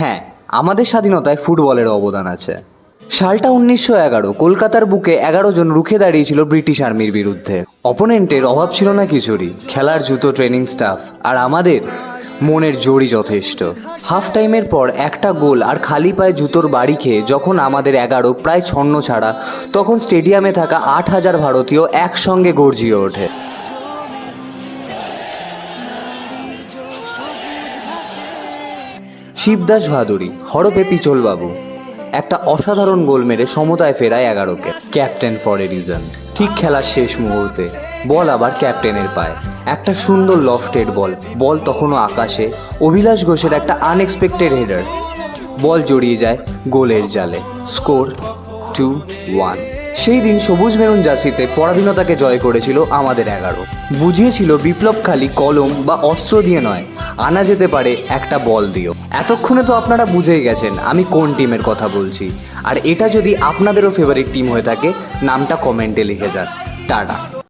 হ্যাঁ, আমাদের স্বাধীনতায় ফুটবলের অবদান আছে। সালটা 1911, কলকাতার বুকে 11 জন রুখে দাঁড়িয়েছিল ব্রিটিশ আর্মির বিরুদ্ধে। অপোনেন্টের অভাব ছিল না কিছুরই, খেলার জুতো, ট্রেনিং স্টাফ, আর আমাদের মনের জোরই যথেষ্ট। হাফ টাইমের পর একটা গোল আর খালি পায়ে জুতোর বাড়ি খেয়ে যখন আমাদের 11 প্রায় ছন্ন ছাড়া, তখন স্টেডিয়ামে থাকা 8,000 ভারতীয় একসঙ্গে গর্জিয়ে ওঠে। শিবদাস ভাদুড়ী, হরপে পিচলবাবু, একটা অসাধারণ গোল মেরে সমতায় ফেরায় 11কে। Captain for a reason. ঠিক খেলার শেষ মুহূর্তে বল আবার ক্যাপ্টেনের পায়, একটা সুন্দর লফটেড বল তখনও আকাশে। অভিলাষ ঘোষের একটা আনএক্সপেক্টেড হেডার, বল জড়িয়ে যায় গোলের জালে। স্কোর 2-1। সেই দিন সবুজ মেরুন জার্সিতে পরাধীনতাকে জয় করেছিল আমাদের 11। বুঝিয়েছিল বিপ্লব খালি কলম বা অস্ত্র দিয়ে নয়, আনা যেতে পারে একটা বল দিও। এতক্ষণে তো আপনারা বুঝেই গেছেন আমি কোন টিমের কথা বলছি। আর এটা যদি আপনাদেরও ফেভারিট টিম হয়ে থাকে, নামটা কমেন্টে লিখে যান। টাটা।